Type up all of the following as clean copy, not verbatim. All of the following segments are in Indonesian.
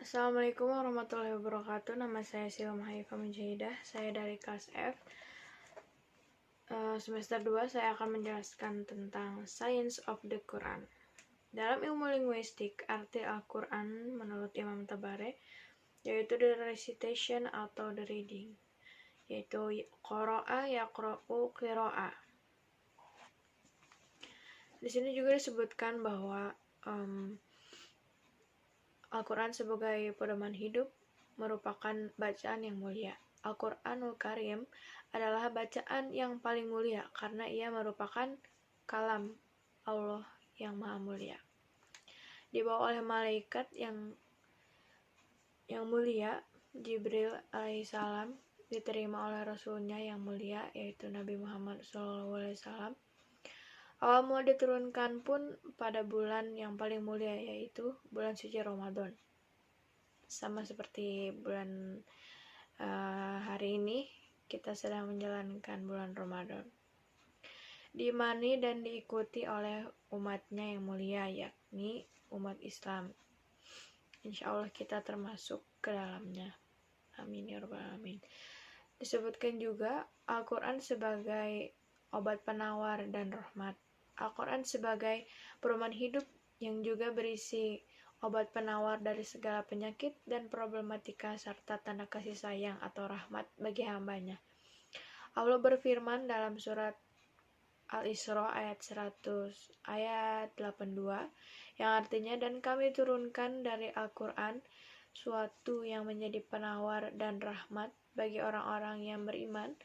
Assalamualaikum warahmatullahi wabarakatuh. Nama saya Silma Haifah Mujahidah. Saya dari kelas F. Semester 2 saya akan menjelaskan tentang Science of the Quran. Dalam ilmu linguistik, arti Al-Quran menurut Imam Tabari yaitu the recitation atau the reading, yaitu qara'a yaqra'u qira'ah. Di sini juga disebutkan bahwa Al-Quran sebagai pedoman hidup merupakan bacaan yang mulia. Al-Quranul Karim adalah bacaan yang paling mulia karena ia merupakan kalam Allah yang maha mulia. Dibawa oleh malaikat yang mulia, Jibril alaihissalam, diterima oleh Rasulnya yang mulia, yaitu Nabi Muhammad SAW. Awal mula diturunkan pun pada bulan yang paling mulia, yaitu bulan suci Ramadan. Sama seperti bulan hari ini, kita sedang menjalankan bulan Ramadan. Diimani dan diikuti oleh umatnya yang mulia, yakni umat Islam. Insya Allah kita termasuk ke dalamnya. Amin ya rabbal alamin. Disebutkan juga Al-Quran sebagai obat penawar dan rahmat. Al-Quran sebagai pedoman hidup yang juga berisi obat penawar dari segala penyakit dan problematika serta tanda kasih sayang atau rahmat bagi hambanya. Allah berfirman dalam surat Al-Isra ayat 82 yang artinya, dan kami turunkan dari Al-Quran suatu yang menjadi penawar dan rahmat bagi orang-orang yang beriman,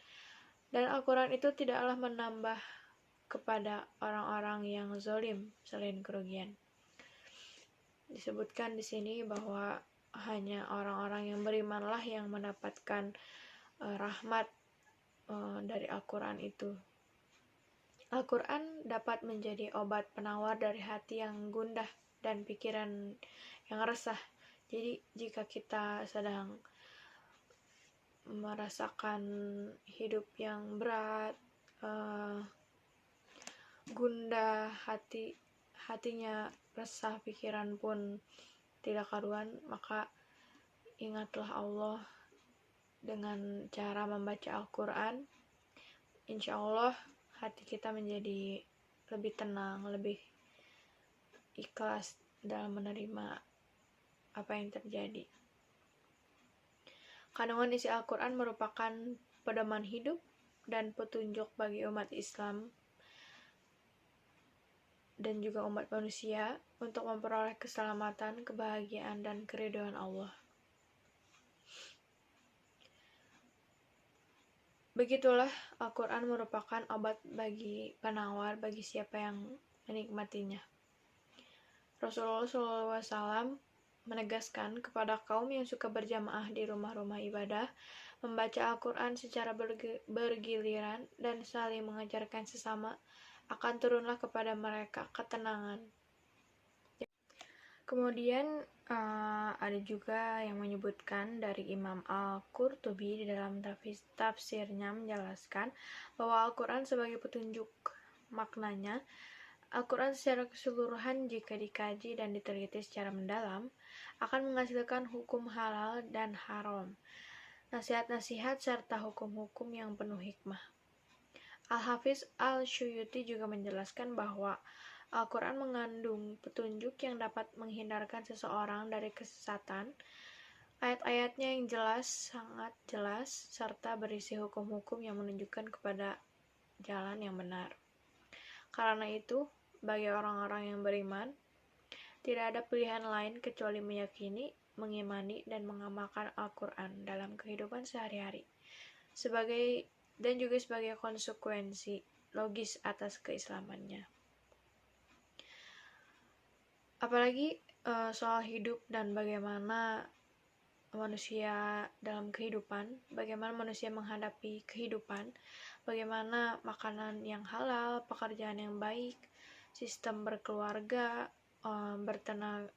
dan Al-Quran itu tidaklah menambah kepada orang-orang yang zalim selain kerugian. Disebutkan di sini bahwa hanya orang-orang yang berimanlah yang mendapatkan rahmat dari Al-Quran itu. Al-Quran dapat menjadi obat penawar dari hati yang gundah dan pikiran yang resah. Jadi jika kita sedang merasakan hidup yang berat, gundah, hatinya resah, pikiran pun tidak karuan, maka ingatlah Allah dengan cara membaca Al-Quran. Insya Allah hati kita menjadi lebih tenang, lebih ikhlas dalam menerima apa yang terjadi. Kandungan isi Al-Quran merupakan pedoman hidup dan petunjuk bagi umat Islam dan juga umat manusia untuk memperoleh keselamatan, kebahagiaan, dan keridhaan Allah. Begitulah Al-Quran merupakan obat bagi penawar bagi siapa yang menikmatinya. Rasulullah SAW menegaskan kepada kaum yang suka berjamaah di rumah-rumah ibadah, membaca Al-Quran secara bergiliran dan saling mengajarkan sesama, akan turunlah kepada mereka ketenangan. Kemudian ada juga yang menyebutkan dari Imam Al-Qurtubi di dalam tafsirnya menjelaskan bahwa Al-Quran sebagai petunjuk. Maknanya, Al-Quran secara keseluruhan jika dikaji dan diteliti secara mendalam akan menghasilkan hukum halal dan haram, nasihat-nasihat serta hukum-hukum yang penuh hikmah. Al-Hafiz Al-Syuyuti juga menjelaskan bahwa Al-Quran mengandung petunjuk yang dapat menghindarkan seseorang dari kesesatan. Ayat-ayatnya yang jelas, sangat jelas, serta berisi hukum-hukum yang menunjukkan kepada jalan yang benar. Karena itu, bagi orang-orang yang beriman, tidak ada pilihan lain kecuali meyakini, mengimani, dan mengamalkan Al-Quran dalam kehidupan sehari-hari, dan juga sebagai konsekuensi logis atas keislamannya. Apalagi soal hidup dan bagaimana manusia dalam kehidupan, bagaimana manusia menghadapi kehidupan, bagaimana makanan yang halal, pekerjaan yang baik, sistem berkeluarga,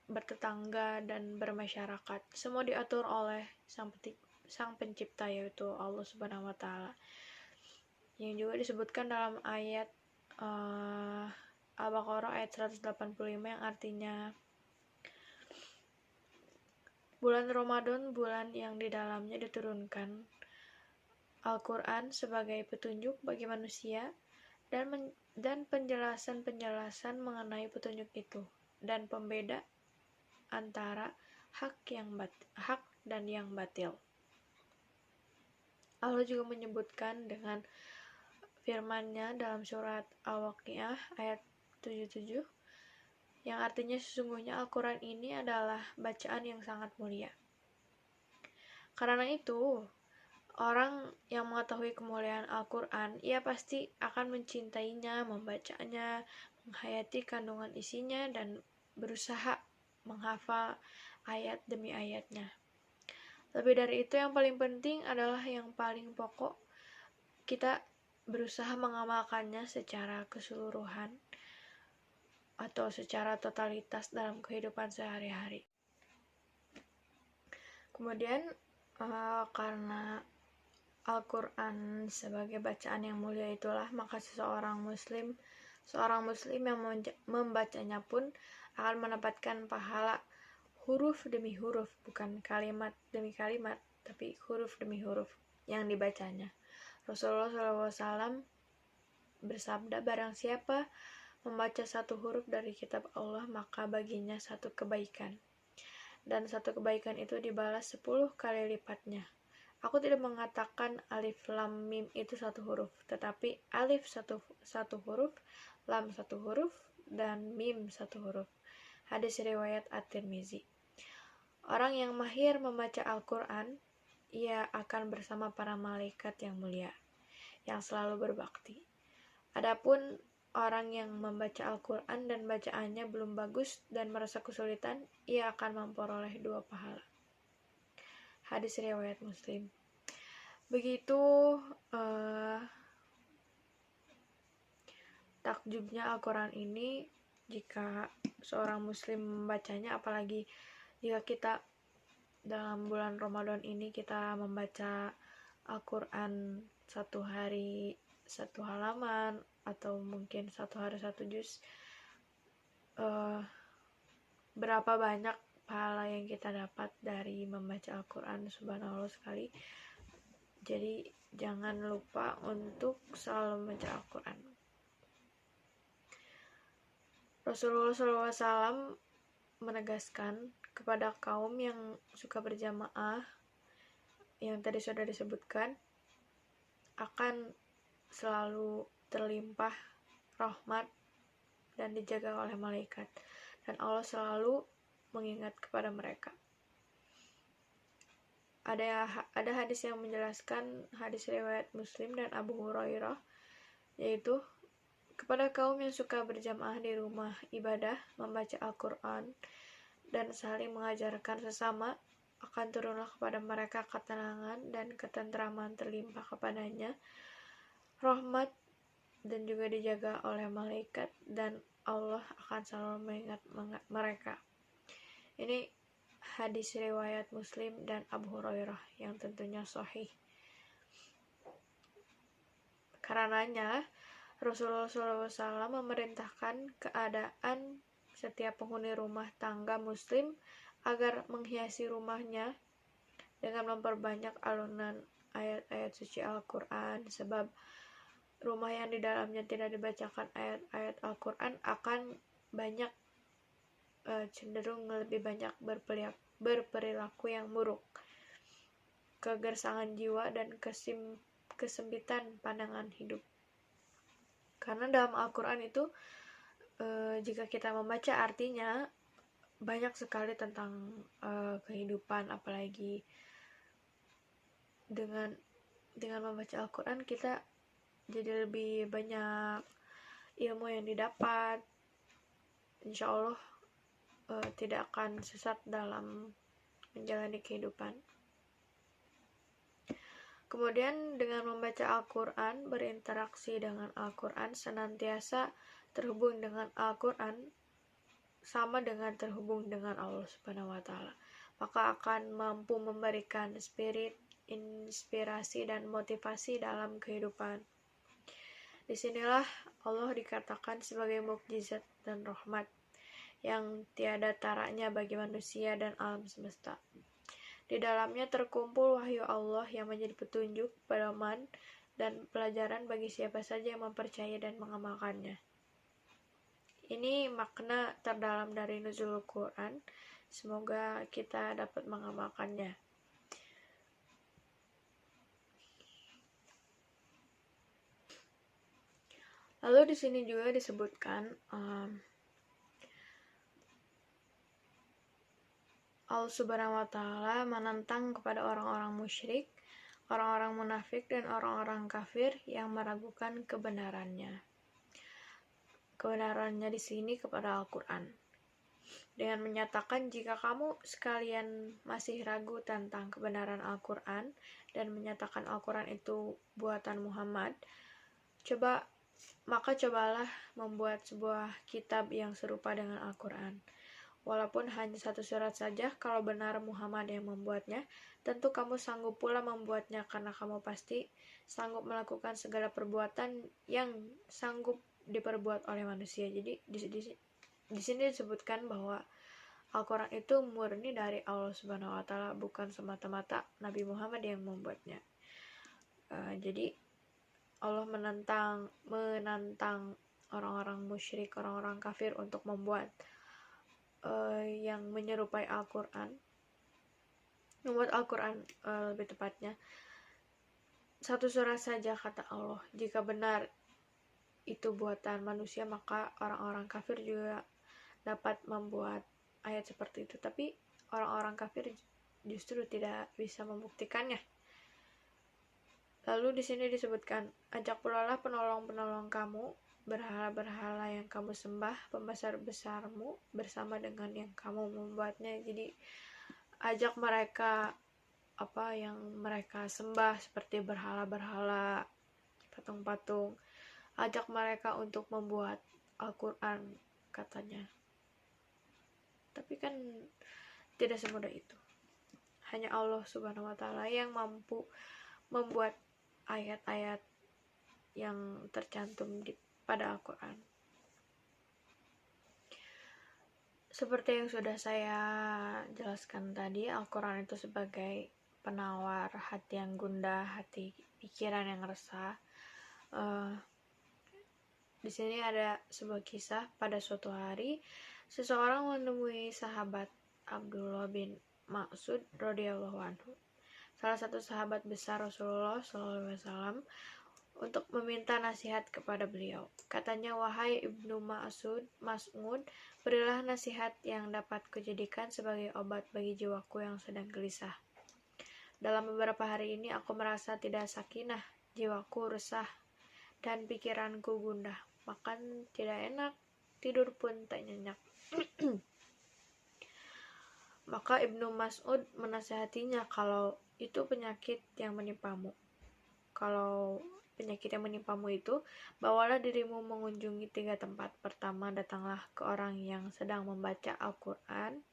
bertetangga, dan bermasyarakat. Semua diatur oleh Sang Pencipta, yaitu Allah Subhanahu wa Ta'ala. Yang juga disebutkan dalam ayat Al-Baqarah ayat 185 yang artinya, Bulan Ramadan, bulan yang di dalamnya diturunkan Al-Quran sebagai petunjuk bagi manusia dan penjelasan-penjelasan mengenai petunjuk itu dan pembeda antara hak dan yang batil. Allah juga menyebutkan dengan firman-Nya dalam surat Al-Waqiah ayat 77 yang artinya sesungguhnya Al-Quran ini adalah bacaan yang sangat mulia. Karena itu, orang yang mengetahui kemuliaan Al-Quran, ia pasti akan mencintainya, membacanya, menghayati kandungan isinya, dan berusaha menghafal ayat demi ayatnya. Lebih dari itu, yang paling penting adalah yang paling pokok, kita berusaha mengamalkannya secara keseluruhan atau secara totalitas dalam kehidupan sehari-hari. Kemudian karena Al-Quran sebagai bacaan yang mulia itulah, maka seorang muslim yang membacanya pun akan mendapatkan pahala huruf demi huruf, bukan kalimat demi kalimat, tapi huruf demi huruf yang dibacanya. Rasulullah SAW bersabda, barang siapa membaca satu huruf dari kitab Allah, maka baginya satu kebaikan, dan satu kebaikan itu dibalas 10 kali lipatnya. Aku tidak mengatakan alif lam mim itu satu huruf, tetapi alif satu huruf, lam satu huruf, dan mim satu huruf. Hadis riwayat At-Tirmizi. Orang yang mahir membaca Al-Quran, ia akan bersama para malaikat yang mulia, yang selalu berbakti. Adapun orang yang membaca Al-Quran dan bacaannya belum bagus dan merasa kesulitan, ia akan memperoleh 2 pahala. Hadis riwayat Muslim. Begitu takjubnya Al-Quran ini jika seorang muslim membacanya, apalagi jika kita dalam bulan Ramadan ini kita membaca Al-Quran satu hari satu halaman atau mungkin satu hari satu juz, berapa banyak pahala yang kita dapat dari membaca Al-Quran, subhanallah sekali. Jadi jangan lupa untuk selalu membaca Al-Quran. Rasulullah SAW menegaskan kepada kaum yang suka berjamaah yang tadi sudah disebutkan, akan selalu terlimpah rahmat dan dijaga oleh malaikat, dan Allah selalu mengingat kepada mereka. Ada hadis yang menjelaskan, hadis riwayat Muslim dan Abu Hurairah, yaitu kepada kaum yang suka berjamaah di rumah ibadah membaca Al-Quran dan saling mengajarkan sesama, akan turunlah kepada mereka ketenangan dan ketentraman terlimpah kepadanya, rahmat, dan juga dijaga oleh malaikat, dan Allah akan selalu mengingat mereka. Ini hadis riwayat Muslim dan Abu Hurairah yang tentunya sahih. Karenanya Rasulullah SAW memerintahkan keadaan setiap penghuni rumah tangga muslim agar menghiasi rumahnya dengan memperbanyak alunan ayat-ayat suci Al-Quran, sebab rumah yang di dalamnya tidak dibacakan ayat-ayat Al-Quran akan banyak cenderung lebih banyak berperilaku yang buruk, kegersangan jiwa, dan kesempitan pandangan hidup. Karena dalam Al-Quran itu jika kita membaca, artinya banyak sekali tentang kehidupan, apalagi dengan membaca Al-Quran kita jadi lebih banyak ilmu yang didapat. Insya Allah tidak akan sesat dalam menjalani kehidupan. Kemudian dengan membaca Al-Quran, berinteraksi dengan Al-Quran, senantiasa terhubung dengan Al-Quran, sama dengan terhubung dengan Allah Subhanahu wa Ta'ala, maka akan mampu memberikan spirit, inspirasi, dan motivasi dalam kehidupan. Disinilah Allah dikatakan sebagai mukjizat dan rahmat yang tiada taranya bagi manusia dan alam semesta. Di dalamnya terkumpul wahyu Allah yang menjadi petunjuk, pedoman, dan pelajaran bagi siapa saja yang mempercayai dan mengamalkannya. Ini makna terdalam dari nuzulul Quran. Semoga kita dapat mengamalkannya. Lalu di sini juga disebutkan Allah Subhanahu wa Ta'ala menentang kepada orang-orang musyrik, orang-orang munafik, dan orang-orang kafir yang meragukan kebenarannya. Kebenarannya di sini kepada Al-Quran. Dengan menyatakan jika kamu sekalian masih ragu tentang kebenaran Al-Quran dan menyatakan Al-Quran itu buatan Muhammad, maka cobalah membuat sebuah kitab yang serupa dengan Al-Quran. Walaupun hanya satu surat saja, kalau benar Muhammad yang membuatnya, tentu kamu sanggup pula membuatnya karena kamu pasti sanggup melakukan segala perbuatan yang sanggup diperbuat oleh manusia. Jadi di sini disebutkan bahwa Al-Quran itu murni dari Allah Subhanahu wa Ta'ala, bukan semata-mata Nabi Muhammad yang membuatnya. Jadi Allah menantang orang-orang musyrik, orang-orang kafir untuk membuat yang menyerupai Al-Quran, membuat Al-Quran lebih tepatnya satu surat saja, kata Allah. Jika benar itu buatan manusia, maka orang-orang kafir juga dapat membuat ayat seperti itu. Tapi orang-orang kafir justru tidak bisa membuktikannya. Lalu di sini disebutkan, ajak pula lah penolong-penolong kamu, berhala-berhala yang kamu sembah, pembesar-besarmu bersama dengan yang kamu membuatnya. Jadi ajak mereka yang mereka sembah seperti berhala-berhala, patung-patung, ajak mereka untuk membuat Al-Quran, katanya. Tapi kan tidak semudah itu. Hanya Allah Subhanahu wa Ta'ala yang mampu membuat ayat-ayat yang tercantum pada Al-Quran. Seperti yang sudah saya jelaskan tadi, Al-Quran itu sebagai penawar hati yang gundah, hati pikiran yang resah. Di sini ada sebuah kisah. Pada suatu hari, seseorang menemui sahabat Abdullah bin Mas'ud radhiyallahu anhu, salah satu sahabat besar Rasulullah SAW, untuk meminta nasihat kepada beliau. Katanya, wahai Ibnu Mas'ud, berilah nasihat yang dapat kujadikan sebagai obat bagi jiwaku yang sedang gelisah. Dalam beberapa hari ini aku merasa tidak sakinah, jiwaku resah, dan pikiranku gundah. Makan tidak enak, tidur pun tak nyenyak. Maka Ibnu Mas'ud menasihatinya, kalau itu penyakit yang menimpamu. Kalau penyakit yang menimpamu itu, bawalah dirimu mengunjungi 3 tempat. Pertama, datanglah ke orang yang sedang membaca Al-Quran.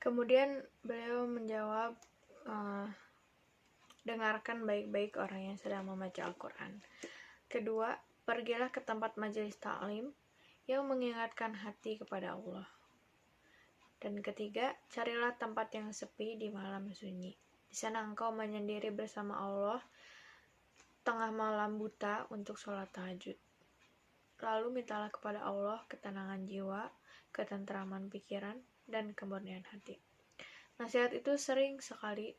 Kemudian beliau menjawab, dengarkan baik-baik orang yang sedang membaca Al-Quran. Kedua, pergilah ke tempat majelis ta'lim yang mengingatkan hati kepada Allah. Dan ketiga, carilah tempat yang sepi di malam sunyi. Di sana engkau menyendiri bersama Allah tengah malam buta untuk sholat tahajud. Lalu mintalah kepada Allah ketenangan jiwa, ketentraman pikiran, dan kemurnian hati. Nasihat itu sering sekali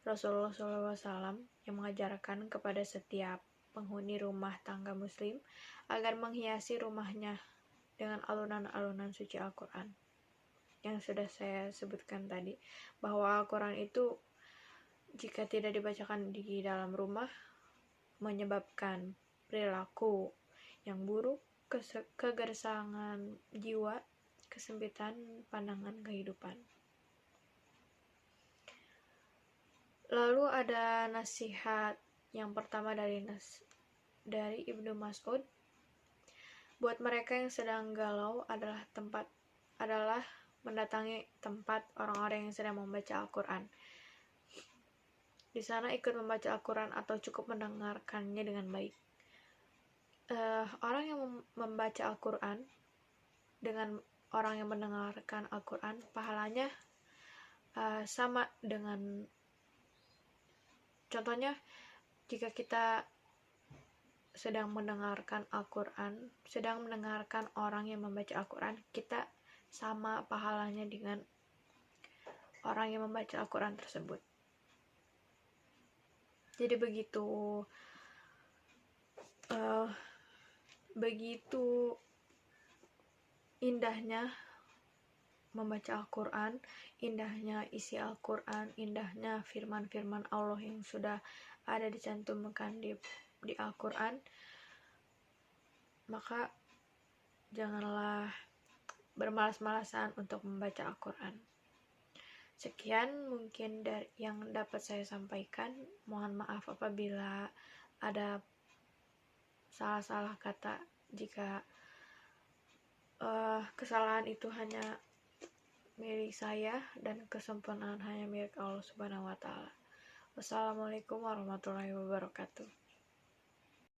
Rasulullah SAW yang mengajarkan kepada setiap penghuni rumah tangga muslim agar menghiasi rumahnya dengan alunan-alunan suci Al-Quran. Yang sudah saya sebutkan tadi, bahwa Al-Quran itu jika tidak dibacakan di dalam rumah menyebabkan perilaku yang buruk, kegersangan jiwa, kesempitan pandangan kehidupan. Lalu ada nasihat yang pertama dari Ibnu Mas'ud. Buat mereka yang sedang galau adalah mendatangi tempat orang-orang yang sedang membaca Al-Quran. Di sana ikut membaca Al-Quran atau cukup mendengarkannya dengan baik. orang yang membaca Al-Quran dengan orang yang mendengarkan Al-Quran, pahalanya sama dengan, contohnya jika kita sedang mendengarkan Al-Quran, sedang mendengarkan orang yang membaca Al-Quran, kita sama pahalanya dengan orang yang membaca Al-Quran tersebut. Jadi begitu indahnya membaca Al-Quran, indahnya isi Al-Quran, indahnya firman-firman Allah yang sudah ada dicantumkan di Al-Quran, maka janganlah bermalas-malasan untuk membaca Al-Quran. Sekian mungkin dari yang dapat saya sampaikan. Mohon maaf apabila ada salah-salah kata, jika kesalahan itu hanya milik saya dan kesempurnaan hanya milik Allah Subhanahu wa Ta'ala. Wassalamualaikum warahmatullahi wabarakatuh.